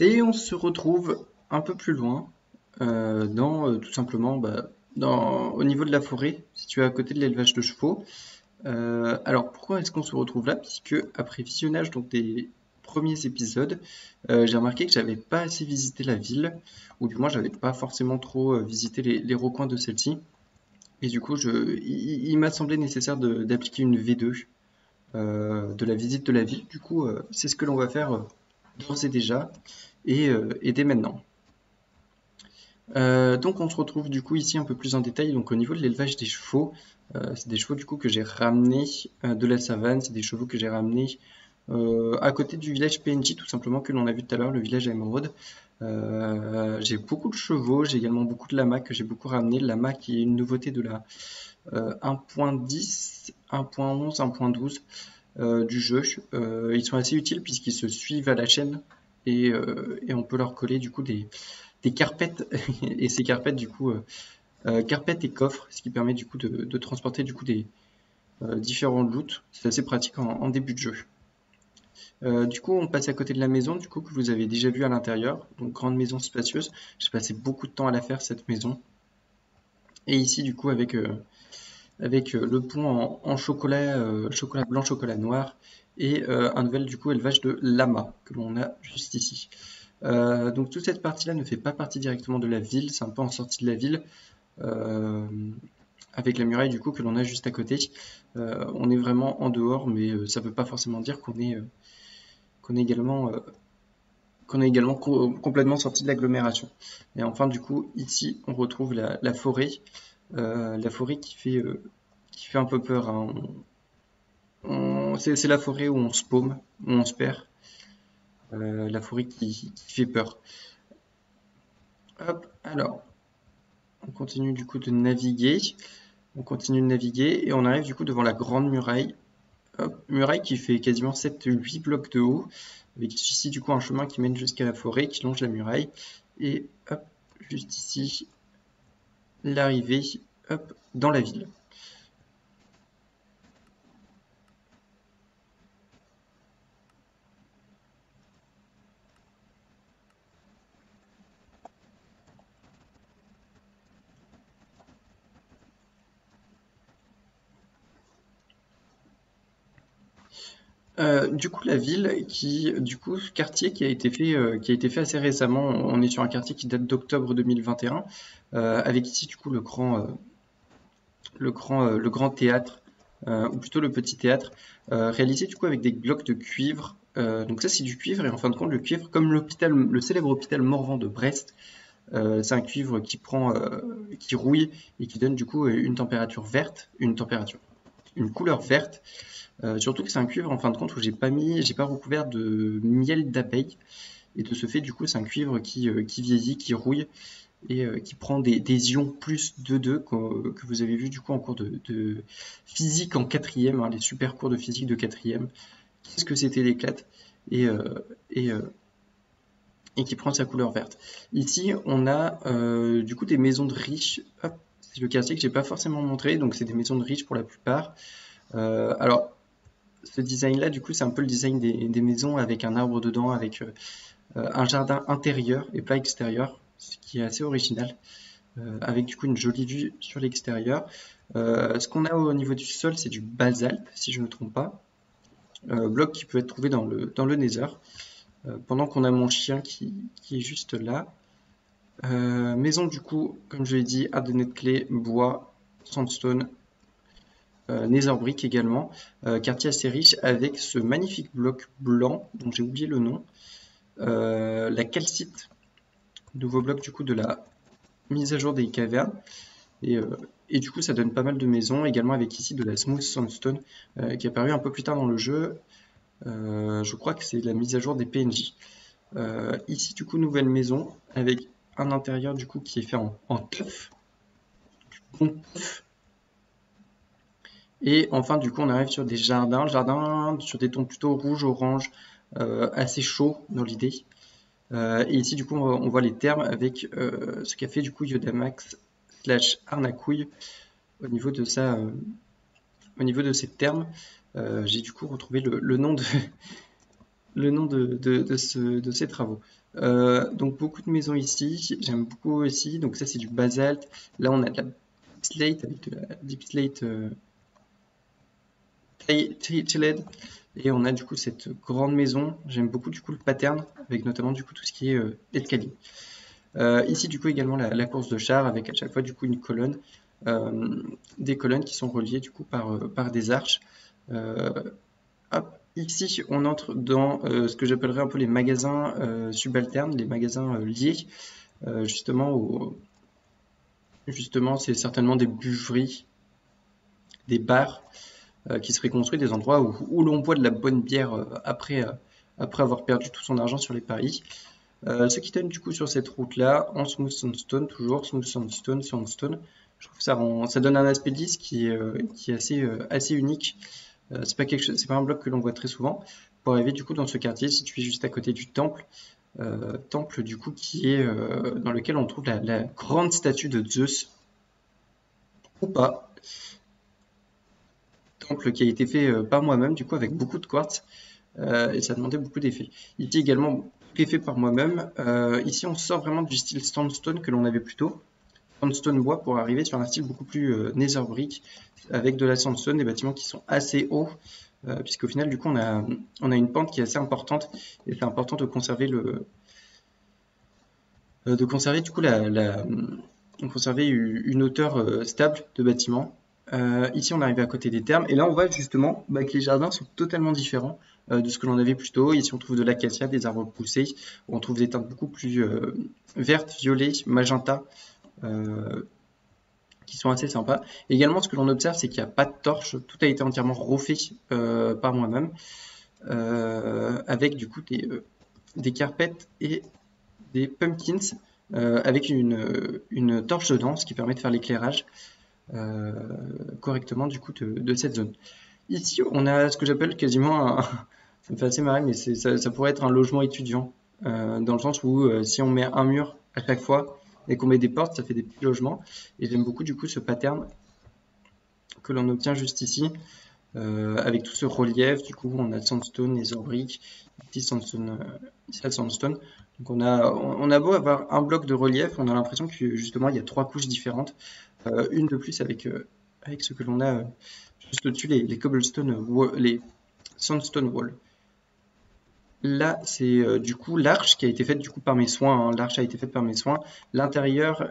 Et on se retrouve un peu plus loin, tout simplement au niveau de la forêt, située à côté de l'élevage de chevaux. Alors pourquoi est-ce qu'on se retrouve là? Puisque après visionnage donc des premiers épisodes, j'ai remarqué que j'avais pas assez visité la ville, ou du moins j'avais pas forcément trop visité les recoins de celle-ci. Et du coup, il m'a semblé nécessaire d'appliquer une V2 de la visite de la ville. Du coup, c'est ce que l'on va faire d'ores et déjà et dès maintenant. Donc on se retrouve du coup ici un peu plus en détail donc au niveau de l'élevage des chevaux. C'est des chevaux du coup que j'ai ramenés de la savane, c'est des chevaux que j'ai ramenés à côté du village PNJ tout simplement que l'on a vu tout à l'heure, le village à Émeraude. J'ai beaucoup de chevaux, j'ai également beaucoup de lamas que j'ai beaucoup ramené. Le lama qui est une nouveauté de la 1.10, 1.11, 1.12 du jeu. Ils sont assez utiles puisqu'ils se suivent à la chaîne et on peut leur coller du coup des carpettes et ces carpettes du coup carpettes et coffres, ce qui permet du coup de transporter du coup des différents loots. C'est assez pratique en début de jeu. Du coup, on passe à côté de la maison, du coup que vous avez déjà vu à l'intérieur, donc grande maison spacieuse. J'ai passé beaucoup de temps à la faire cette maison. Et ici, du coup, avec le pont en chocolat, chocolat blanc, chocolat noir, et un nouvel du coup élevage de lama que l'on a juste ici. Donc toute cette partie-là ne fait pas partie directement de la ville, c'est un peu en sortie de la ville, euh, avec la muraille du coup que l'on a juste à côté. On est vraiment en dehors, mais ça ne veut pas forcément dire qu'on est également, complètement sorti de l'agglomération. Et enfin du coup ici on retrouve la forêt, la forêt qui fait un peu peur, hein. C'est la forêt où on se paume, où on se perd, la forêt qui fait peur. Hop, alors on continue du coup de naviguer. On continue de naviguer et on arrive du coup devant la grande muraille. Hop, muraille qui fait quasiment 7-8 blocs de haut, avec ici du coup un chemin qui mène jusqu'à la forêt, qui longe la muraille. Et hop, juste ici, l'arrivée, hop, dans la ville. Du coup, la ville du coup, ce quartier qui a été fait assez récemment. On est sur un quartier qui date d'octobre 2021, avec ici du coup le grand théâtre, ou plutôt le petit théâtre, réalisé du coup avec des blocs de cuivre. Donc ça c'est du cuivre et en fin de compte le cuivre, comme le célèbre hôpital Morvan de Brest, c'est un cuivre qui rouille et qui donne du coup une température verte, une couleur verte. Surtout que c'est un cuivre en fin de compte où j'ai pas recouvert de miel d'abeille et de ce fait du coup c'est un cuivre qui vieillit, qui rouille et qui prend des ions plus 2,2 que vous avez vu du coup en cours de physique en quatrième, hein, les super cours de physique de quatrième. Qu'est-ce que c'était l'éclate et, euh, et, euh, et qui prend sa couleur verte. Ici, on a du coup des maisons de riches. Hop, c'est le quartier que j'ai pas forcément montré, donc c'est des maisons de riches pour la plupart. Alors, ce design-là, du coup, c'est un peu le design des maisons avec un arbre dedans, avec un jardin intérieur et pas extérieur, ce qui est assez original, avec du coup une jolie vue sur l'extérieur. Ce qu'on a au niveau du sol, c'est du basalte, si je ne me trompe pas, bloc qui peut être trouvé dans le Nether. Pendant qu'on a mon chien qui est juste là. Maison du coup, comme je l'ai dit, à données de clé, bois, sandstone, Nether brick également. Quartier assez riche avec ce magnifique bloc blanc dont j'ai oublié le nom. La calcite, nouveau bloc du coup de la mise à jour des cavernes. Et, euh, et du coup, ça donne pas mal de maisons, également avec ici de la smooth sandstone qui est apparue un peu plus tard dans le jeu. Je crois que c'est la mise à jour des PNJ. Ici, du coup, nouvelle maison avec un intérieur du coup qui est fait en teuf, bon teuf. Et enfin, du coup, on arrive sur des jardins sur des tons plutôt rouge, orange, assez chauds dans l'idée. Et ici, du coup, on voit les termes avec ce qu'a fait du coup Yodamax slash Arnakouille au niveau de au niveau de ces termes. J'ai du coup retrouvé le nom le nom de ces travaux. Donc beaucoup de maisons ici, j'aime beaucoup aussi. Donc ça c'est du basalte. Là on a de la slate avec de la deep slate tiled. Et on a du coup cette grande maison. J'aime beaucoup du coup le pattern avec notamment du coup tout ce qui est escalier. Ici du coup également la course de char avec à chaque fois du coup une colonne, des colonnes qui sont reliées du coup par des arches. Hop. Ici on entre dans ce que j'appellerais un peu les magasins subalternes, les magasins liés justement c'est certainement des boucheries, des bars qui seraient construits, des endroits où l'on boit de la bonne bière après avoir perdu tout son argent sur les paris. Ce qui donne du coup sur cette route là en smooth sandstone, toujours smooth sandstone, je trouve que ça donne un aspect lisse qui est assez unique. C'est pas un bloc que l'on voit très souvent. Pour arriver du coup dans ce quartier situé juste à côté du temple, temple du coup qui est dans lequel on trouve la grande statue de Zeus, ou pas, temple qui a été fait par moi-même du coup avec beaucoup de quartz, et ça demandait beaucoup d'effets. Ici également tout est fait par moi-même. Ici on sort vraiment du style sandstone que l'on avait plus tôt, sandstone bois, pour arriver sur un style beaucoup plus nether brick avec de la sandstone, des bâtiments qui sont assez hauts, puisqu'au final du coup on a une pente qui est assez importante et c'est important de conserver du coup conserver une hauteur stable de bâtiment. Ici on arrive à côté des thermes et là on voit justement que les jardins sont totalement différents de ce que l'on avait plus tôt. Ici on trouve de l'acacia, des arbres poussés, on trouve des teintes beaucoup plus vertes, violet, magenta, qui sont assez sympas. Également, ce que l'on observe, c'est qu'il n'y a pas de torche. Tout a été entièrement refait par moi-même, avec du coup des carpettes et des pumpkins, avec une torche dedans, ce qui permet de faire l'éclairage correctement du coup de cette zone. Ici, on a ce que j'appelle quasiment ça me fait assez marrer, mais ça pourrait être un logement étudiant, dans le sens où si on met un mur à chaque fois et qu'on met des portes, ça fait des petits logements. Et j'aime beaucoup du coup ce pattern que l'on obtient juste ici, avec tout ce relief. Du coup, on a sandstone, nether brick, ici sandstone, sandstone. Donc on a beau avoir un bloc de relief, on a l'impression que justement il y a 3 couches différentes, une de plus avec ce que l'on a juste au-dessus, les cobblestone les sandstone wall. Là, c'est du coup l'arche qui a été faite du coup par mes soins, hein. L'arche a été faite par mes soins. L'intérieur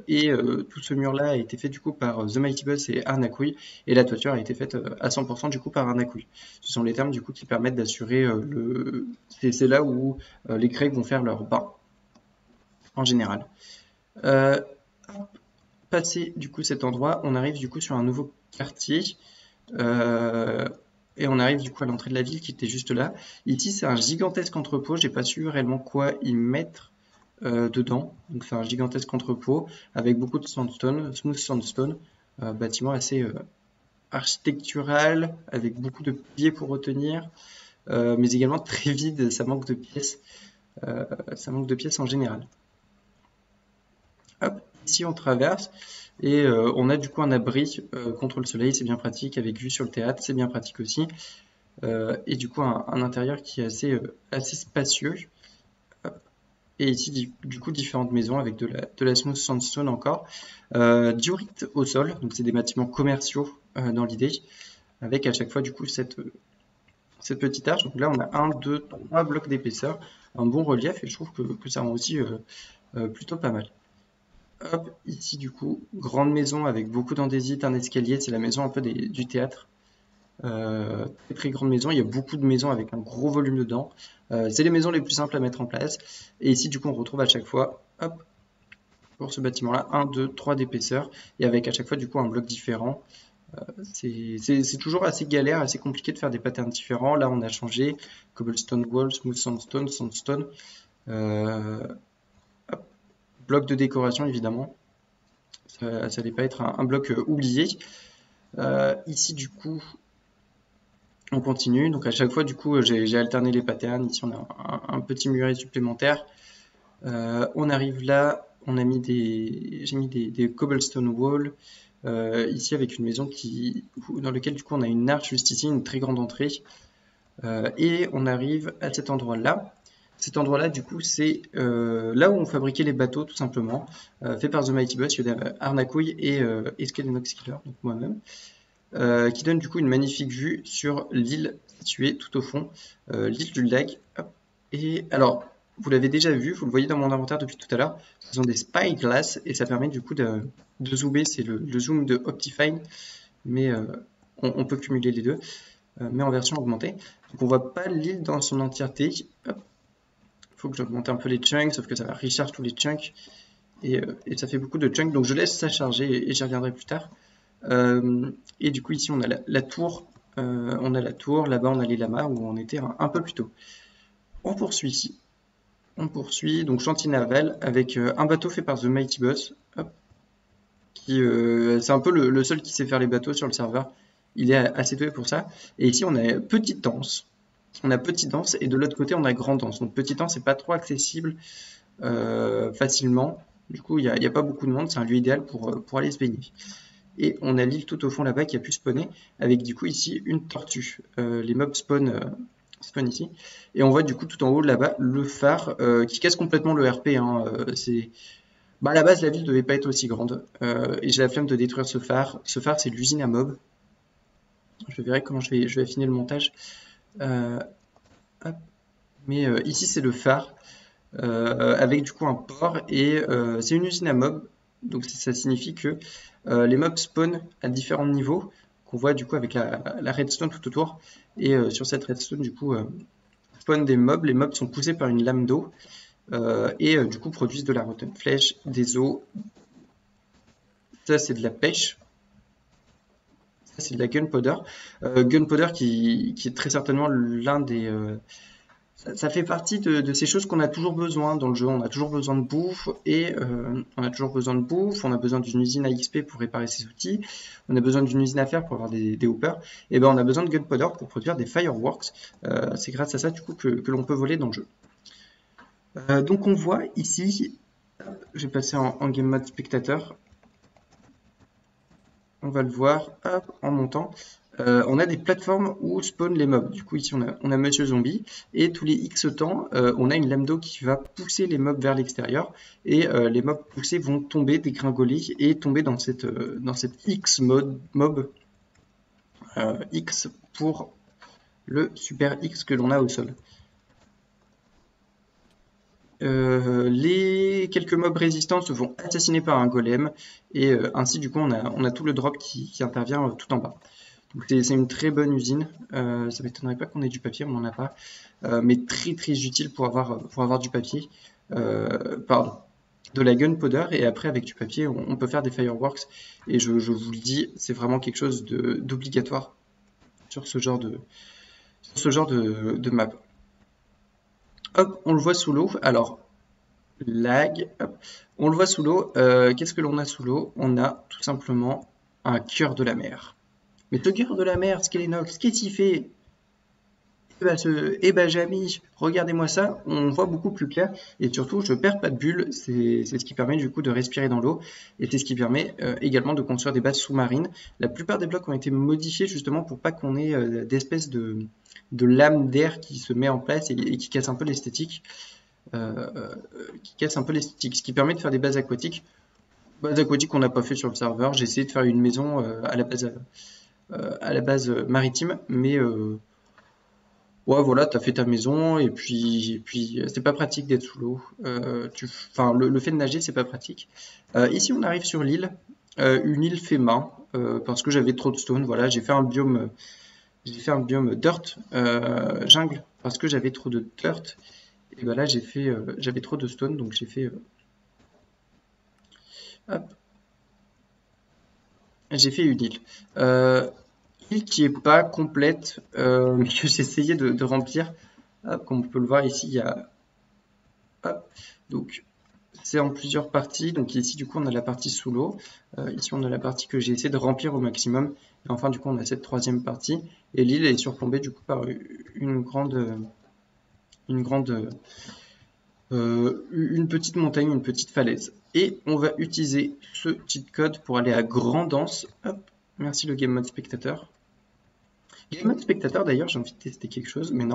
et tout ce mur-là a été fait du coup par The Mighty Boss et Arnakui. Et la toiture a été faite à 100% du coup par Arnakui. Ce sont les termes du coup qui permettent d'assurer c'est là où les Grecs vont faire leur bain en général. Passé du coup cet endroit, on arrive du coup sur un nouveau quartier. Et on arrive du coup à l'entrée de la ville qui était juste là. Ici, c'est un gigantesque entrepôt. J'ai pas su réellement quoi y mettre dedans. Donc, c'est un gigantesque entrepôt avec beaucoup de sandstone, smooth sandstone, bâtiment assez architectural avec beaucoup de piliers pour retenir, mais également très vide. Ça manque de pièces. Ça manque de pièces en général. Hop, ici on traverse. Et on a du coup un abri contre le soleil, c'est bien pratique, avec vue sur le théâtre, c'est bien pratique aussi. Et du coup un intérieur qui est assez spacieux. Et ici du coup différentes maisons avec de la smooth sandstone encore. Diorite au sol, donc c'est des bâtiments commerciaux dans l'idée, avec à chaque fois du coup cette petite arche. Donc là on a 1, 2, 3 blocs d'épaisseur, un bon relief et je trouve que ça rend aussi plutôt pas mal. Hop, ici du coup, grande maison avec beaucoup d'andésite, un escalier, c'est la maison un peu du théâtre. Très très grande maison, il y a beaucoup de maisons avec un gros volume dedans. C'est les maisons les plus simples à mettre en place. Et ici du coup on retrouve à chaque fois, hop, pour ce bâtiment-là, 1, 2, 3 d'épaisseur, et avec à chaque fois du coup un bloc différent. C'est toujours assez galère, assez compliqué de faire des patterns différents. Là on a changé, cobblestone wall, smooth sandstone, sandstone. Bloc de décoration évidemment, ça n'allait pas être un bloc oublié. Ici du coup on continue, donc à chaque fois du coup j'ai alterné les patterns. Ici on a un petit muret supplémentaire. On arrive là, j'ai mis des cobblestone wall ici avec une maison dans laquelle du coup on a une arche juste ici, une très grande entrée. Et on arrive à cet endroit-là. Cet endroit-là, du coup, c'est là où on fabriquait les bateaux, tout simplement, fait par The Mighty Boss, Yoda Arnakouille et Skelenox Killer, donc moi-même, qui donne du coup une magnifique vue sur l'île située tout au fond, l'île du lac. Hop. Et alors, vous l'avez déjà vu, vous le voyez dans mon inventaire depuis tout à l'heure, ce sont des spyglass et ça permet du coup de zoomer, c'est le zoom de Optifine, mais on peut cumuler les deux, mais en version augmentée. Donc on voit pas l'île dans son entièreté. Hop. Faut que j'augmente un peu les chunks, sauf que ça va recharge tous les chunks et ça fait beaucoup de chunks, donc je laisse ça charger et j'y reviendrai plus tard. Et du coup ici on a la tour, là-bas on a les lamas où on était un peu plus tôt. On poursuit, donc chantier naval avec un bateau fait par The Mighty Boss, hop, qui c'est un peu le seul qui sait faire les bateaux sur le serveur, il est assez doué pour ça. Et ici on a Petite Anse, et de l'autre côté on a Grande Anse. Donc Petite Anse c'est pas trop accessible facilement, du coup il n'y a pas beaucoup de monde, c'est un lieu idéal pour aller se baigner. Et on a l'île tout au fond là-bas qui a pu spawner, avec du coup ici une tortue. Les mobs spawn ici. Et on voit du coup tout en haut là-bas le phare qui casse complètement le RP. Hein. À la base la ville devait pas être aussi grande. Et j'ai la flemme de détruire ce phare. Ce phare c'est l'usine à mobs. Je verrai comment je vais affiner le montage. Hop. Mais ici c'est le phare. Avec du coup un port et c'est une usine à mobs. Donc ça signifie que les mobs spawn à différents niveaux, qu'on voit du coup avec la redstone tout autour. Et sur cette redstone, du coup, spawn des mobs. Les mobs sont poussés par une lame d'eau et du coup produisent de la rotten flesh, des os. Ça, c'est de la pêche. Ça, c'est de la gunpowder. Gunpowder qui est très certainement l'un des... Ça fait partie de ces choses qu'on a toujours besoin dans le jeu. On a toujours besoin de bouffe et on a besoin d'une usine à XP pour réparer ses outils, on a besoin d'une usine à fer pour avoir des hoppers, et ben on a besoin de gunpowder pour produire des fireworks. C'est grâce à ça du coup que l'on peut voler dans le jeu. Donc on voit ici, je vais passer en game mode spectateur. On va le voir en montant. On a des plateformes où spawn les mobs. Du coup, ici, on a Monsieur Zombie. Et tous les X temps, on a une lame d'eau qui va pousser les mobs vers l'extérieur. Et les mobs poussés vont tomber, dégringoler et tomber dans cette X mob X pour le super X que l'on a au sol. Les quelques mobs résistants se font assassiner par un golem. Et ainsi, du coup, on a tout le drop qui intervient tout en bas. C'est une très bonne usine, ça m'étonnerait pas qu'on ait du papier, on n'en a pas, mais très très utile pour avoir du papier, de la gunpowder, et après avec du papier on peut faire des fireworks, et je vous le dis, c'est vraiment quelque chose d'obligatoire sur ce genre de map. Hop, on le voit sous l'eau, alors lag, hop, on le voit sous l'eau, qu'est-ce que l'on a sous l'eau? On a tout simplement un cœur de la mer. Mais ce cœur de la mer, Skelenox, qu'est-ce qu'il fait? Eh ben, Jamy, regardez-moi ça, on voit beaucoup plus clair, et surtout, je perds pas de bulles, c'est ce qui permet du coup de respirer dans l'eau, et c'est ce qui permet également de construire des bases sous-marines. La plupart des blocs ont été modifiés justement pour pas qu'on ait d'espèces de lames d'air qui se met en place et qui casse un peu l'esthétique. Ce qui permet de faire des bases aquatiques. Bases aquatiques qu'on n'a pas fait sur le serveur, j'ai essayé de faire une maison à la base maritime, mais ouais, voilà, t'as fait ta maison et puis c'est pas pratique d'être sous l'eau. Enfin, le fait de nager, c'est pas pratique. Ici, on arrive sur l'île, une île fait main parce que j'avais trop de stone. Voilà, j'ai fait un biome dirt jungle parce que j'avais trop de dirt. Et ben là, j'avais trop de stone, donc j'ai fait hop, j'ai fait une île. Île qui est pas complète, mais que j'ai essayé de remplir. Hop, comme on peut le voir ici, il y a... Hop, donc c'est en plusieurs parties. Donc ici, du coup, on a la partie sous l'eau. Ici, on a la partie que j'ai essayé de remplir au maximum. Et enfin, du coup, on a cette troisième partie. Et l'île est surplombée, du coup, par une petite montagne, une petite falaise. Et on va utiliser ce cheat code pour aller à Grande Anse. Hop, merci le game mode spectateur. Game mode spectateur, d'ailleurs, j'ai envie de tester quelque chose, mais non.